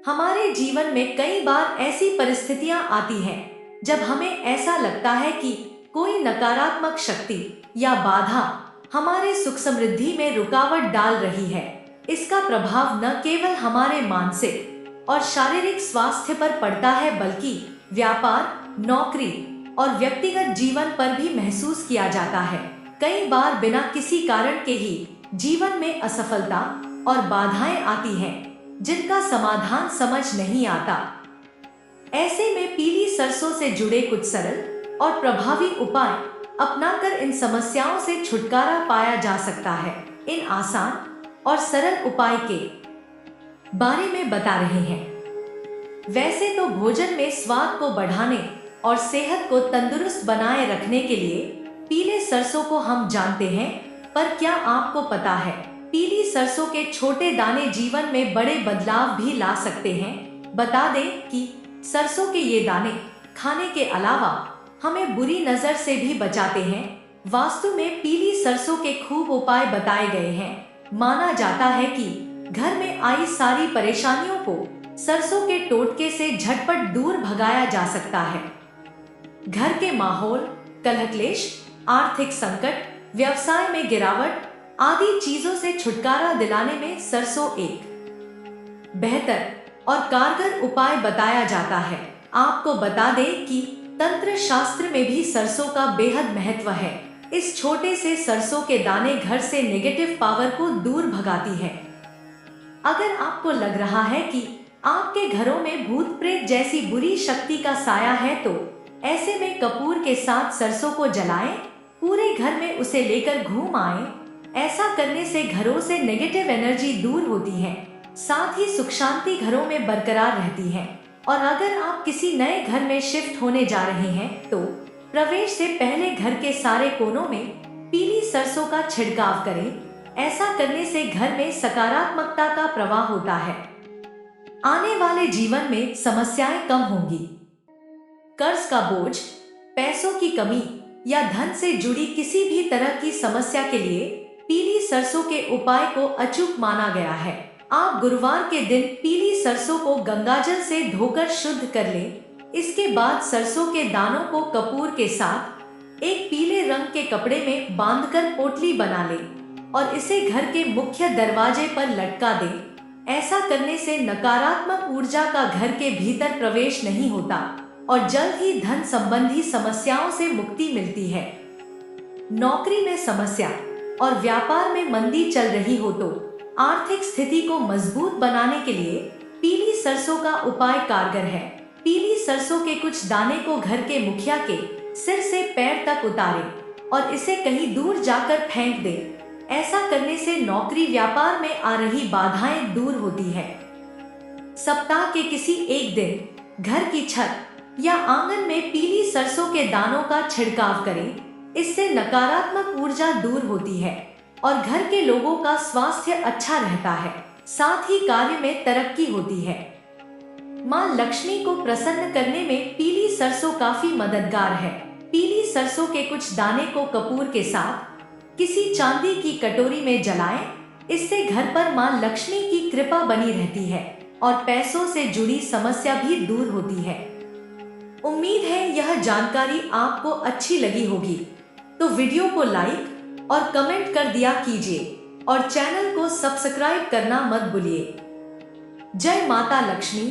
हमारे जीवन में कई बार ऐसी परिस्थितियां आती हैं जब हमें ऐसा लगता है कि कोई नकारात्मक शक्ति या बाधा हमारे सुख समृद्धि में रुकावट डाल रही है। इसका प्रभाव न केवल हमारे मानसिक और शारीरिक स्वास्थ्य पर पड़ता है बल्कि व्यापार, नौकरी और व्यक्तिगत जीवन पर भी महसूस किया जाता है। कई बार बिना किसी कारण के ही जीवन में असफलता और बाधाएं आती हैं जिनका समाधान समझ नहीं आता। ऐसे में पीली सरसों से जुड़े कुछ सरल और प्रभावी उपाय अपनाकर इन समस्याओं से छुटकारा पाया जा सकता है। इन आसान और सरल उपाय के बारे में बता रहे हैं। वैसे तो भोजन में स्वाद को बढ़ाने और सेहत को तंदुरुस्त बनाए रखने के लिए पीले सरसों को हम जानते हैं, पर क्या आपको पता है पीली सरसों के छोटे दाने जीवन में बड़े बदलाव भी ला सकते हैं। बता दें कि सरसों के ये दाने खाने के अलावा हमें बुरी नजर से भी बचाते हैं। वास्तु में पीली सरसों के खूब उपाय बताए गए हैं। माना जाता है कि घर में आई सारी परेशानियों को सरसों के टोटके से झटपट दूर भगाया जा सकता है। घर के माहौल, कलह क्लेश, आर्थिक संकट, व्यवसाय में गिरावट आदि चीजों से छुटकारा दिलाने में सरसों एक बेहतर और कारगर उपाय बताया जाता है। आपको बता दें कि तंत्र शास्त्र में भी सरसों का बेहद महत्व है। इस छोटे से सरसों के दाने घर से नेगेटिव पावर को दूर भगाती है। अगर आपको लग रहा है कि आपके घरों में भूत प्रेत जैसी बुरी शक्ति का साया है तो ऐसे में कपूर के साथ सरसों को जलाएं, पूरे घर में उसे लेकर घूम आएं। ऐसा करने से घरों से नेगेटिव एनर्जी दूर होती है, साथ ही सुख शांति घरों में बरकरार रहती है। और अगर आप किसी नए घर में शिफ्ट होने जा रहे हैं तो प्रवेश से पहले घर के सारे कोनों में पीली सरसों का छिड़काव करें। ऐसा करने से घर में सकारात्मकता का प्रवाह होता है। आने वाले जीवन में समस्याएं कम होंगी। कर्ज का बोझ, पैसों की कमी या धन से जुड़ी किसी भी तरह की समस्या के लिए पीली सरसों के उपाय को अचूक माना गया है। आप गुरुवार के दिन पीली सरसों को गंगाजल से धोकर शुद्ध कर लें। इसके बाद सरसों के दानों को कपूर के साथ एक पीले रंग के कपड़े में बांधकर पोटली बना लें और इसे घर के मुख्य दरवाजे पर लटका दें। ऐसा करने से नकारात्मक ऊर्जा का घर के भीतर प्रवेश नहीं होता और जल्द ही धन संबंधी समस्याओं से मुक्ति मिलती है। नौकरी में समस्या और व्यापार में मंदी चल रही हो तो आर्थिक स्थिति को मजबूत बनाने के लिए पीली सरसों का उपाय कारगर है। पीली सरसों के कुछ दाने को घर के मुखिया के सिर से पैर तक उतारें और इसे कहीं दूर जाकर फेंक दें। ऐसा करने से नौकरी व्यापार में आ रही बाधाएं दूर होती है। सप्ताह के किसी एक दिन घर की छत या आंगन में पीली सरसों के दानों का छिड़काव करें। इससे नकारात्मक ऊर्जा दूर होती है और घर के लोगों का स्वास्थ्य अच्छा रहता है, साथ ही कार्य में तरक्की होती है। मां लक्ष्मी को प्रसन्न करने में पीली सरसों काफी मददगार है। पीली सरसों के कुछ दाने को कपूर के साथ किसी चांदी की कटोरी में जलाएं। इससे घर पर मां लक्ष्मी की कृपा बनी रहती है और पैसों से जुड़ी समस्या भी दूर होती है। उम्मीद है यह जानकारी आपको अच्छी लगी होगी, तो वीडियो को लाइक और कमेंट कर दिया कीजिए और चैनल को सब्सक्राइब करना मत भूलिए। जय माता लक्ष्मी।